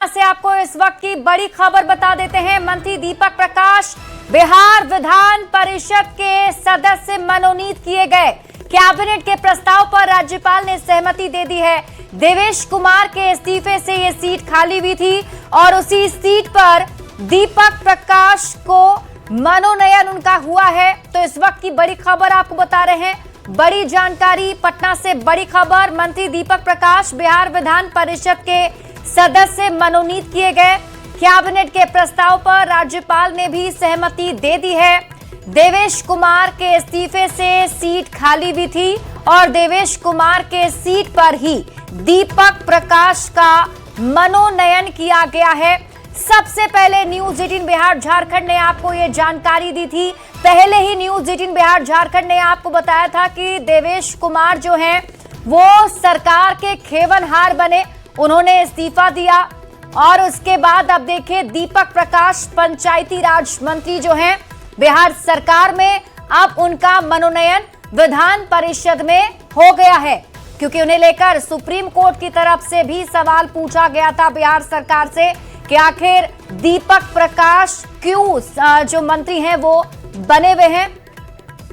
से आपको इस वक्त की बड़ी खबर बता देते हैं। मंत्री दीपक प्रकाश बिहार विधान परिषद के सदस्य मनोनीत किए गए। कैबिनेट के प्रस्ताव पर राज्यपाल ने सहमति दे दी है। देवेश कुमार के इस्तीफे से ये सीट खाली हुई थी और उसी सीट पर दीपक प्रकाश को मनोनयन उनका हुआ है। तो इस वक्त की बड़ी खबर आपको बता रहे हैं। बड़ी जानकारी पटना से बड़ी खबर। मंत्री दीपक प्रकाश बिहार विधान परिषद के सदस्य मनोनीत किए गए। कैबिनेट के प्रस्ताव पर राज्यपाल ने भी सहमति दे दी है। देवेश कुमार के इस्तीफे से सीट खाली भी थी और देवेश कुमार के सीट पर ही दीपक प्रकाश का मनोनयन किया गया है। सबसे पहले न्यूज 18 बिहार झारखंड ने आपको ये जानकारी दी थी। पहले ही न्यूज 18 बिहार झारखंड ने आपको बताया था कि देवेश कुमार जो हैं वो सरकार के खेवनहार बने, उन्होंने इस्तीफा दिया और उसके बाद अब देखिए दीपक प्रकाश पंचायती राज मंत्री जो हैं बिहार सरकार में, अब उनका मनोनयन विधान परिषद में हो गया है, क्योंकि उन्हें लेकर सुप्रीम कोर्ट की तरफ से भी सवाल पूछा गया था बिहार सरकार से कि आखिर दीपक प्रकाश क्यों जो मंत्री हैं वो बने हुए हैं।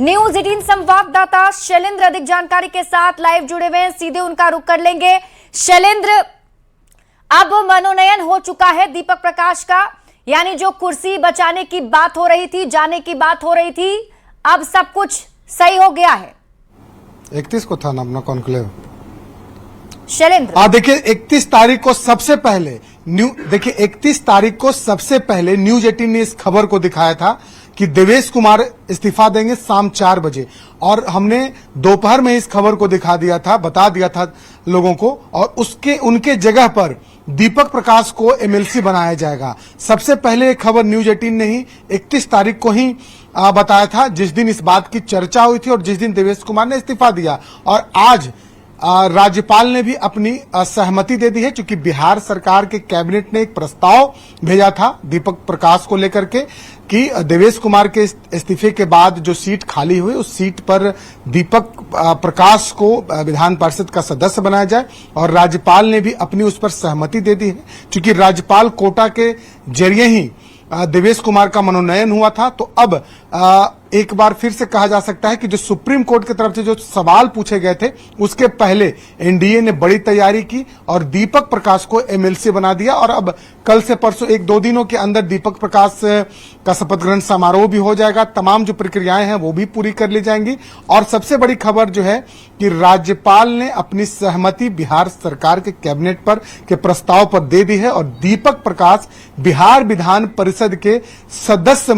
न्यूज 18 संवाददाता शैलेंद्र अधिक जानकारी के साथ लाइव जुड़े हुए हैं, सीधे उनका रुख कर लेंगे। शैलेंद्र, अब मनोनयन हो चुका है दीपक प्रकाश का, यानी जो कुर्सी बचाने की बात हो रही थी, जाने की बात हो रही थी, अब सब कुछ सही हो गया है। 31 को था ना अपना कॉन्क्लेव शैलेंद्र। देखिए 31 तारीख को सबसे पहले न्यूज 18 ने इस खबर को दिखाया था कि देवेश कुमार इस्तीफा देंगे शाम 4 बजे, और हमने दोपहर में इस खबर को दिखा दिया था, बता दिया था लोगों को, और उनके जगह पर दीपक प्रकाश को एमएलसी बनाया जाएगा। सबसे पहले ये खबर न्यूज 18 ने ही 31 तारीख को ही बताया था, जिस दिन इस बात की चर्चा हुई थी और जिस दिन देवेश कुमार ने इस्तीफा दिया। और आज राज्यपाल ने भी अपनी सहमति दे दी है, क्योंकि बिहार सरकार के कैबिनेट ने एक प्रस्ताव भेजा था दीपक प्रकाश को लेकर के कि देवेश कुमार के इस्तीफे के बाद जो सीट खाली हुई उस सीट पर दीपक प्रकाश को विधान परिषद का सदस्य बनाया जाए, और राज्यपाल ने भी अपनी उस पर सहमति दे दी है। क्योंकि राज्यपाल कोटा के जरिए ही देवेश कुमार का मनोनयन हुआ था, तो अब एक बार फिर से कहा जा सकता है कि जो सुप्रीम कोर्ट की तरफ से जो सवाल पूछे गए थे उसके पहले एनडीए ने बड़ी तैयारी की और दीपक प्रकाश को एमएलसी बना दिया। और अब कल से परसों 1-2 दिनों के अंदर दीपक प्रकाश का शपथ ग्रहण समारोह भी हो जाएगा। तमाम जो प्रक्रियाएं हैं वो भी पूरी कर ली जाएंगी। और सबसे बड़ी खबर जो है कि राज्यपाल ने अपनी सहमति बिहार सरकार के कैबिनेट पर के प्रस्ताव पर दे दी है और दीपक प्रकाश बिहार विधान परिषद के सदस्य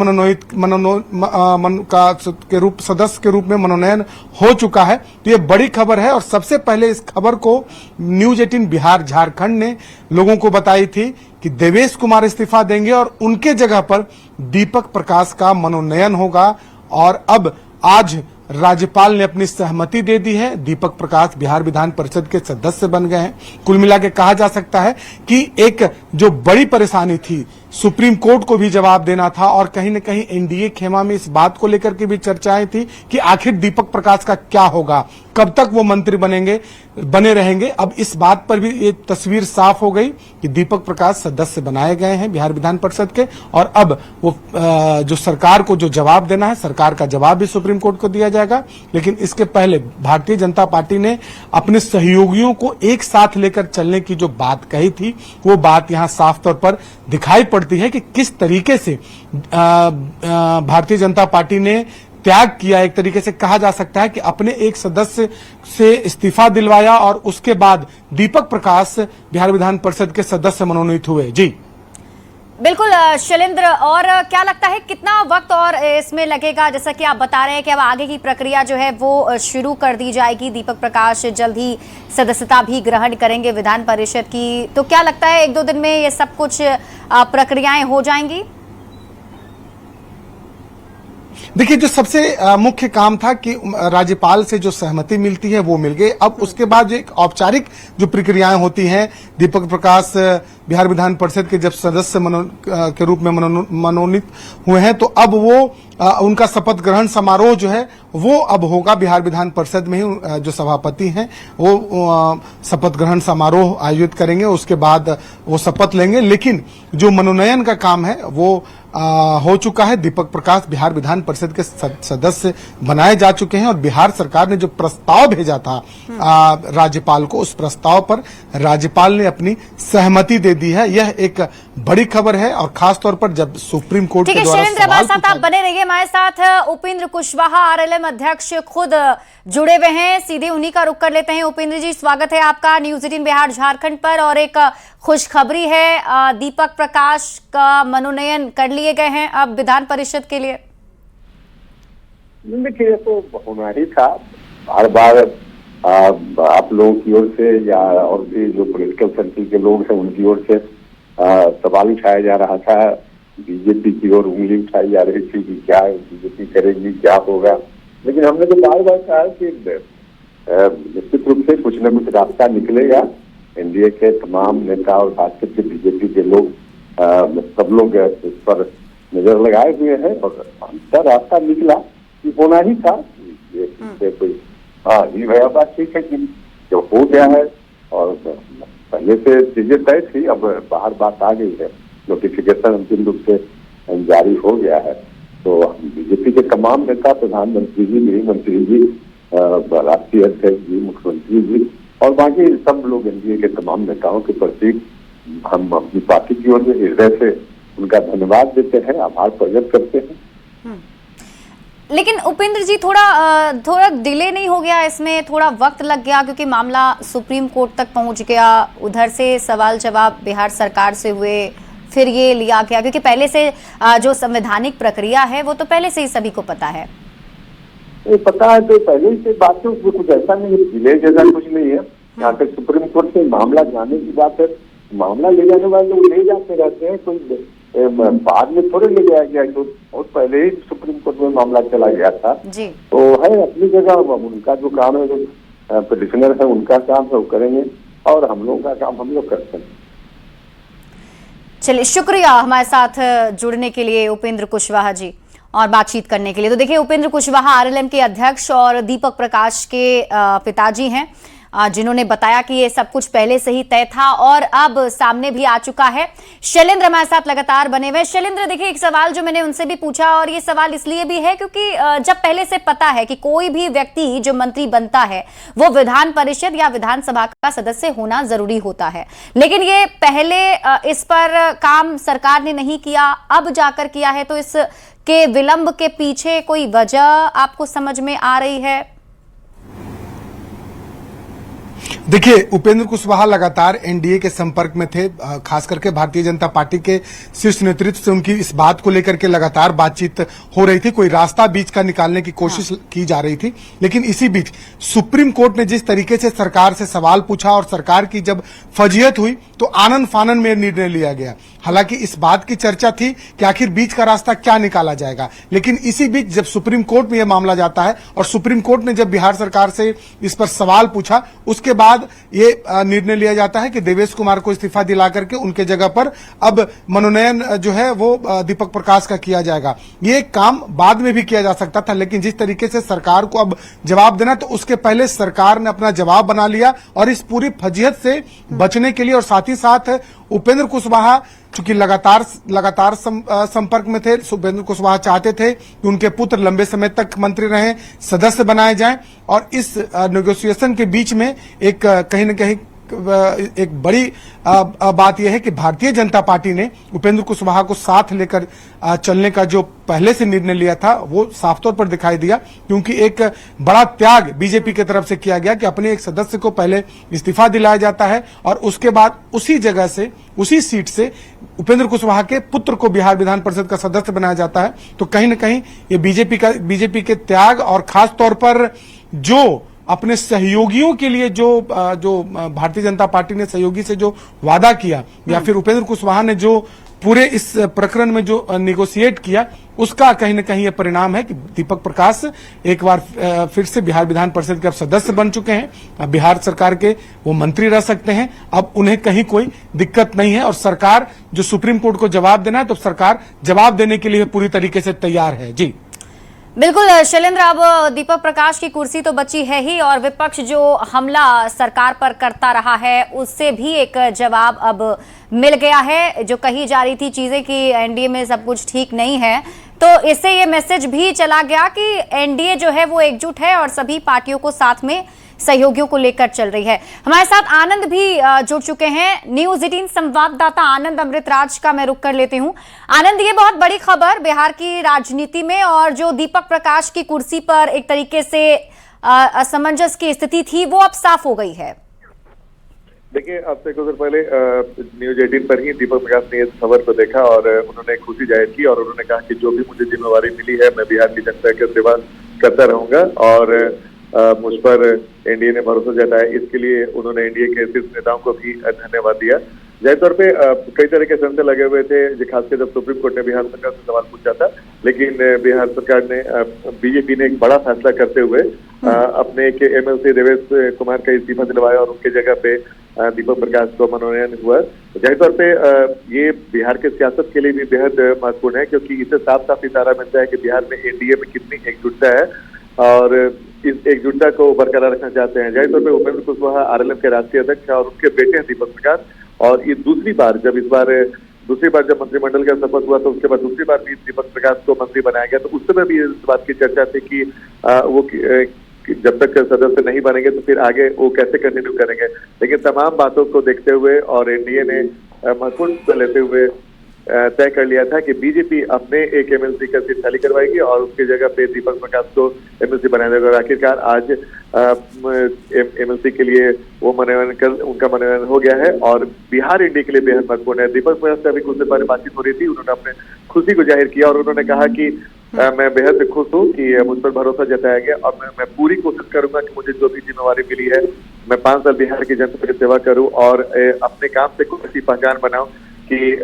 सदस्य के रूप में मनोनयन हो चुका है। तो ये बड़ी खबर है और सबसे पहले इस खबर को न्यूज 18 बिहार झारखंड ने लोगों को बताई थी कि देवेश कुमार इस्तीफा देंगे और उनके जगह पर दीपक प्रकाश का मनोनयन होगा। और अब आज राज्यपाल ने अपनी सहमति दे दी है, दीपक प्रकाश बिहार विधान परिषद के सदस्य बन गए हैं। कुल मिला के कहा जा सकता है कि एक जो बड़ी परेशानी थी, सुप्रीम कोर्ट को भी जवाब देना था और कहीं न कहीं एनडीए खेमा में इस बात को लेकर के भी चर्चाएं थी कि आखिर दीपक प्रकाश का क्या होगा, कब तक वो मंत्री बने रहेंगे। अब इस बात पर भी ये तस्वीर साफ हो गई कि दीपक प्रकाश सदस्य बनाए गए हैं बिहार विधान परिषद के, और अब वो जो सरकार को जो जवाब देना है, सरकार का जवाब भी सुप्रीम कोर्ट को दिया जाएगा। लेकिन इसके पहले भारतीय जनता पार्टी ने अपने सहयोगियों को एक साथ लेकर चलने की जो बात कही थी, वो बात यहां साफ तौर पर दिखाई पड़ती है कि किस तरीके से भारतीय जनता पार्टी ने त्याग किया। एक तरीके से कहा जा सकता है कि अपने एक सदस्य से इस्तीफा दिलवाया और उसके बाद दीपक प्रकाश बिहार विधान परिषद के सदस्य मनोनीत हुए। जी बिल्कुल शैलेंद्र, और क्या लगता है कितना वक्त और इसमें लगेगा? जैसा कि आप बता रहे हैं कि अब आगे की प्रक्रिया जो है वो शुरू कर दी जाएगी। दीपक प्रकाश जल्द ही सदस्यता भी ग्रहण करेंगे विधान परिषद की, तो क्या लगता है 1-2 दिन में ये सब कुछ प्रक्रियाएं हो जाएंगी? देखिए, जो सबसे मुख्य काम था कि राज्यपाल से जो सहमति मिलती है वो मिल गई। अब उसके बाद जो एक औपचारिक जो प्रक्रियाएं होती हैं, दीपक प्रकाश बिहार विधान परिषद के जब सदस्य के रूप में मनोनीत हुए हैं, तो अब वो उनका शपथ ग्रहण समारोह जो है वो अब होगा बिहार विधान परिषद में ही। जो सभापति हैं वो शपथ ग्रहण समारोह आयोजित करेंगे, उसके बाद वो शपथ लेंगे। लेकिन जो मनोनयन का काम है वो हो चुका है। दीपक प्रकाश बिहार विधान परिषद के सदस्य बनाए जा चुके हैं और बिहार सरकार ने जो प्रस्ताव भेजा था राज्यपाल को, उस प्रस्ताव पर राज्यपाल ने अपनी सहमति दे दी है। यह एक बड़ी खबर है और खास तौर पर जब सुप्रीम कोर्ट के द्वारा सवाल पूछा। आप बने रहिए हमारे साथ। उपेंद्र कुशवाहा आरएलएम अध्यक्ष खुद जुड़े हुए हैं, सीधे उन्हीं का रुख कर लेते हैं। उपेंद्र जी, स्वागत है आपका न्यूज 18 बिहार झारखंड पर। और एक खुशखबरी है, दीपक प्रकाश का मनोनयन कर लिए गए हैं अब विधान परिषद के लिए। देखिए, तो होना ही था। बार बार आप लोगों की ओर से या और भी जो पॉलिटिकल सर्किल के लोग हैं उनकी ओर से सवाल उठाया जा रहा था। बीजेपी की ओर उंगली उठाई जा रही थी कि क्या बीजेपी करेगी, क्या होगा। लेकिन हमने तो बार बार कहा कि निश्चित रूप से कुछ न कुछ रास्ता निकलेगा। एनडीए के तमाम नेता और खासकर के बीजेपी के लोग सब लोग इस पर नजर लगाए हुए हैं और अंतर रास्ता निकला कि होना ही था। ये कोई ये भैया बात ठीक है कि जो हो गया है और पहले से चीजें तय थी, अब बाहर बात आ गई है, नोटिफिकेशन अंतिम रूप से जारी हो गया है। तो बीजेपी के तमाम नेता, प्रधानमंत्री जी, गृह मंत्री जी, राष्ट्रीय अध्यक्ष जी, मुख्यमंत्री जी और बाकी सब लोग एनडीए के तमाम नेताओं के प्रति हम अपनी पार्टी की ओर से हृदय से उनका धन्यवाद देते हैं, आभार प्रकट करते हैं। लेकिन उपेंद्र जी, थोड़ा डिले नहीं हो गया इसमें? थोड़ा वक्त लग गया क्योंकि मामला सुप्रीम कोर्ट तक पहुंच गया, उधर से सवाल जवाब बिहार सरकार से हुए, फिर ये लिया गया, क्योंकि पहले से जो संवैधानिक प्रक्रिया है वो तो पहले से ही सभी को पता है। पता है, तो पहले से बात है, उसमें कुछ ऐसा नहीं है, डिले जैसा कुछ नहीं है। यहाँ तक सुप्रीम कोर्ट से मामला जाने की बात है, मामला ले जाने वाले लोग ले जाते रहते हैं, कोई बाद में थोड़े ले जाया गया। तो बहुत पहले ही सुप्रीम कोर्ट में मामला चला गया था जी। तो है अपनी जगह, उनका जो काम है, जो पिटिशनर है उनका काम है वो करेंगे और हम लोगों का काम हम लोग करते हैं। चलिए, शुक्रिया हमारे साथ जुड़ने के लिए उपेंद्र कुशवाहा जी और बातचीत करने के लिए। तो देखिए, उपेंद्र कुशवाहा आरएलएम के अध्यक्ष और दीपक प्रकाश के पिताजी हैं, जिन्होंने बताया कि ये सब कुछ पहले से ही तय था और अब सामने भी आ चुका है। शैलेंद्र हमारे साथ लगातार बने हुए। शैलेंद्र, देखिए, एक सवाल जो मैंने उनसे भी पूछा और ये सवाल इसलिए भी है क्योंकि जब पहले से पता है कि कोई भी व्यक्ति जो मंत्री बनता है वो विधान परिषद या विधानसभा का सदस्य होना जरूरी होता है, लेकिन ये पहले इस पर काम सरकार ने नहीं किया, अब जाकर किया है। तो इसके विलंब के पीछे कोई वजह आपको समझ में आ रही है? देखिए, उपेंद्र कुशवाहा लगातार एनडीए के संपर्क में थे, खास करके भारतीय जनता पार्टी के शीर्ष नेतृत्व से उनकी इस बात को लेकर के लगातार बातचीत हो रही थी, कोई रास्ता बीच का निकालने की कोशिश की जा रही थी। लेकिन इसी बीच सुप्रीम कोर्ट ने जिस तरीके से सरकार से सवाल पूछा और सरकार की जब फजीयत हुई तो आनन फानन में निर्णय लिया गया। हालांकि इस बात की चर्चा थी कि आखिर बीच का रास्ता क्या निकाला जाएगा, लेकिन इसी बीच जब सुप्रीम कोर्ट में यह मामला जाता है और सुप्रीम कोर्ट ने जब बिहार सरकार से इस पर सवाल पूछा, उसके बाद ये निर्णय लिया जाता है कि देवेश कुमार को इस्तीफा दिला करके उनके जगह पर अब मनोनयन जो है वो दीपक प्रकाश का किया जाएगा। ये काम बाद में भी किया जा सकता था, लेकिन जिस तरीके से सरकार को अब जवाब देना, तो उसके पहले सरकार ने अपना जवाब बना लिया और इस पूरी फजीहत से बचने के लिए और साथ ही साथ उपेंद्र कुशवाहा चूंकि लगातार संपर्क में थे, उपेंद्र कुशवाहा चाहते थे कि उनके पुत्र लंबे समय तक मंत्री रहें, सदस्य बनाए जाएं और इस नेगोशिएशन के बीच में एक कहीं न कहीं एक बड़ी बात यह है कि भारतीय जनता पार्टी ने उपेंद्र कुशवाहा को साथ लेकर चलने का जो पहले से निर्णय लिया था वो साफ तौर पर दिखाई दिया, क्योंकि एक बड़ा त्याग बीजेपी की तरफ से किया गया कि अपने एक सदस्य को पहले इस्तीफा दिलाया जाता है और उसके बाद उसी जगह से, उसी सीट से उपेंद्र कुशवाहा के पुत्र को बिहार विधान परिषद का सदस्य बनाया जाता है। तो कहीं न कहीं ये बीजेपी के त्याग और खास तौर पर जो अपने सहयोगियों के लिए जो भारतीय जनता पार्टी ने सहयोगी से जो वादा किया, या फिर उपेंद्र कुशवाहा ने जो पूरे इस प्रकरण में जो निगोशिएट किया, उसका कहीं न कहीं ये परिणाम है कि दीपक प्रकाश एक बार फिर से बिहार विधान परिषद के अब सदस्य बन चुके हैं। अब बिहार सरकार के वो मंत्री रह सकते हैं। अब उन्हें कहीं कोई दिक्कत नहीं है और सरकार जो सुप्रीम कोर्ट को जवाब देना है, तो सरकार जवाब देने के लिए पूरी तरीके से तैयार है। जी बिल्कुल शैलेंद्र, अब दीपक प्रकाश की कुर्सी तो बची है ही और विपक्ष जो हमला सरकार पर करता रहा है उससे भी एक जवाब अब मिल गया है। जो कही जा रही थी चीजें कि एनडीए में सब कुछ ठीक नहीं है, तो इससे ये मैसेज भी चला गया कि एनडीए जो है वो एकजुट है और सभी पार्टियों को साथ में सहयोगियों को लेकर चल रही है। हमारे साथ आनंद भी जुड़ चुके हैं। न्यूज 18 संवाददाता आनंद अमृतराज का मैं रुख कर लेती हूं। आनंद, ये बहुत बड़ी खबर बिहार की राजनीति में, और जो दीपक प्रकाश की कुर्सी पर एक तरीके से असमंजस की स्थिति थी वो अब साफ हो गई है। देखिए, अब से कुछ देर पहले न्यूज 18 पर ही दीपक प्रकाश ने इस खबर को देखा और उन्होंने खुशी जाहिर की और उन्होंने कहा कि जो भी मुझे जिम्मेवारी मिली है मैं बिहार की जनता की सेवा करता रहूंगा और मुझ पर एनडीए ने भरोसा जताया। इसके लिए उन्होंने एनडीए के शीर्ष नेताओं को भी धन्यवाद दिया। जाहिर तौर पे कई तरह के संदेह लगे हुए थे, खासकर जब सुप्रीम कोर्ट ने बिहार सरकार से सवाल पूछा था, लेकिन बिहार सरकार ने बीजेपी ने एक बड़ा फैसला करते हुए अपने एक एमएलसी देवेश कुमार का इस्तीफा दिलवाया और उनके जगह पे दीपक प्रकाश को मनोनयन हुआ। जाहिर तौर पे ये बिहार के सियासत के लिए भी बेहद महत्वपूर्ण है, क्योंकि इससे साफ साफ इशारा मिलता है कि बिहार में एनडीए में कितनी एकजुटता है और इस एकजुटता को बरकरार रखना चाहते हैं। जाहिर तौर पर उपेंद्र कुशवाहा आरएलएम के राष्ट्रीय अध्यक्ष हैं और उनके बेटे हैं दीपक प्रकाश, और ये दूसरी बार जब मंत्रिमंडल का शपथ हुआ तो उसके बाद दूसरी बार भी दीपक प्रकाश को मंत्री बनाया गया। तो उस समय भी इस बात की चर्चा थी कि वो जब तक सदस्य नहीं बनेंगे तो फिर आगे वो कैसे कंटिन्यू करेंगे। लेकिन तमाम बातों को देखते हुए और एनडीए ने महत्वपूर्ण लेते हुए तय कर लिया था कि बीजेपी अपने एक एमएलसी का सीट खाली करवाएगी और उसकी जगह पे दीपक प्रकाश को एमएलसी बनाया जाएगा। और आखिरकार आज एमएलसी के लिए वो उनका मनोनयन हो गया है और बिहार एनडीए के लिए बेहद महत्वपूर्ण है। दीपक प्रकाश से अभी कुछ देर पहले बातचीत हो रही थी, उन्होंने अपने खुशी को जाहिर किया और उन्होंने कहा कि मैं बेहद खुश हूँ कि मुझ पर भरोसा जताया गया और मैं पूरी कोशिश करूंगा कि मुझे जो भी जिम्मेवारी मिली है मैं 5 साल बिहार की जनता की सेवा करूं और अपने काम से कोई ऐसी पहचान बनाऊं कि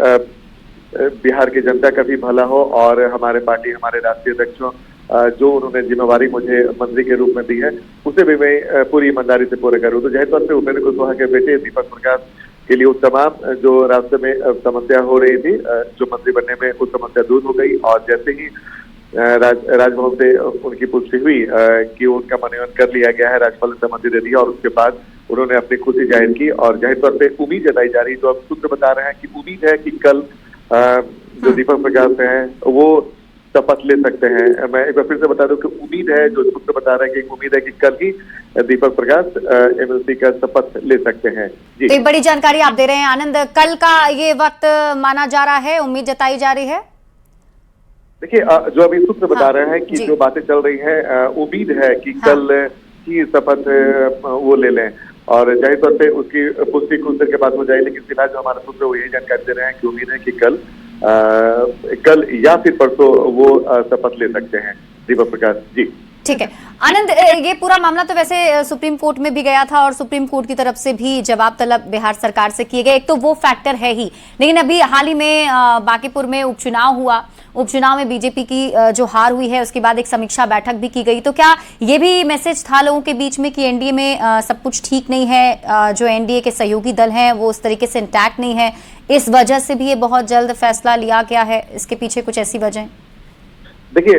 बिहार की जनता का भी भला हो और हमारे पार्टी, हमारे राष्ट्रीय अध्यक्षों जो उन्होंने जिम्मेवारी मुझे मंत्री के रूप में दी है उसे भी मैं पूरी ईमानदारी से पूरा करूं। तो जाहिर तौर पर उपेंद्र कुशवाहा के बेटे दीपक प्रकाश के लिए उस तमाम जो रास्ते में समस्या हो रही थी, जो मंत्री बनने में उस समस्या दूर हो गई और जैसे ही राजभवन से उनकी पुष्टि हुई कि उनका मनोनयन कर लिया गया है, राज्यपाल ने सहमति दे दी और उसके बाद उन्होंने अपनी खुशी जाहिर की और जाहिर तौर पर उम्मीद जताई जा रही है। जो अब सूत्र बता रहे हैं कि उम्मीद है कि कल जो दीपक प्रकाश हैं वो शपथ ले सकते हैं। मैं एक बार फिर से बता दूं कि उम्मीद है, जो सूत्र बता रहे हैं कि उम्मीद है कि कल ही दीपक प्रकाश एमएलसी का शपथ ले सकते हैं। जी, एक बड़ी जानकारी आप दे रहे हैं आनंद। कल का ये वक्त माना जा रहा है, उम्मीद जताई जा रही है। देखिए, जो अभी सूत्र बता रहे हैं कि जो बातें चल रही हैं, उम्मीद है कि कल ही शपथ वो ले लें और जाहिर तौर पे उसकी पुष्टि कुछ देर के बाद हो जाए। लेकिन फिलहाल जो हमारा सूत्र वो यही जानकारी दे रहे हैं कि उम्मीद है कि कल या फिर परसों वो शपथ ले सकते हैं दीपक प्रकाश। जी ठीक है आनंद, ये पूरा मामला तो वैसे सुप्रीम कोर्ट में भी गया था और सुप्रीम कोर्ट की तरफ से भी जवाब तलब बिहार सरकार से किए गए। एक तो वो फैक्टर है ही, लेकिन अभी हाल ही में बांकीपुर में उपचुनाव हुआ। उपचुनाव में बीजेपी की जो हार हुई है उसके बाद एक समीक्षा बैठक भी की गई। तो क्या ये भी मैसेज था लोगों के बीच में कि एनडीए में सब कुछ ठीक नहीं है, जो एनडीए के सहयोगी दल हैं वो उस तरीके से इंटैक्ट नहीं है, इस वजह से भी ये बहुत जल्द फैसला लिया गया है? इसके पीछे कुछ ऐसी वजह? देखिए,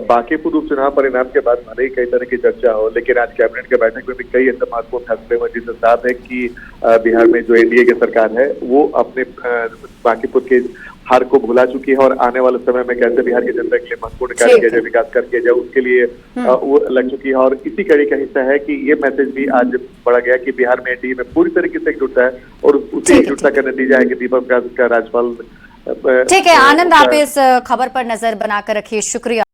बांकीपुर उपचुनाव परिणाम के बाद भले ही कई तरह की चर्चा हो, लेकिन आज कैबिनेट के बैठक में भी कई ऐसे महत्वपूर्ण फैसले हुए जिससे साफ है कि बिहार में जो एनडीए की सरकार है वो अपने बांकीपुर के हार को भुला चुकी है और आने वाले समय में कैसे बिहार की जनता के लिए महत्वपूर्ण कार्य किया जाए, विकास कार्य किया जाए, उसके लिए वो लग चुकी है। और इसी कड़ी का हिस्सा है कि ये मैसेज भी आज पड़ा गया कि बिहार में एनडीए में पूरी तरीके से एकजुटता है और उसी एकजुटता का नतीजा है कि दीपक प्रकाश का राज्यपाल। ठीक है आनंद, आप इस खबर पर नजर बनाकर रखिए, शुक्रिया।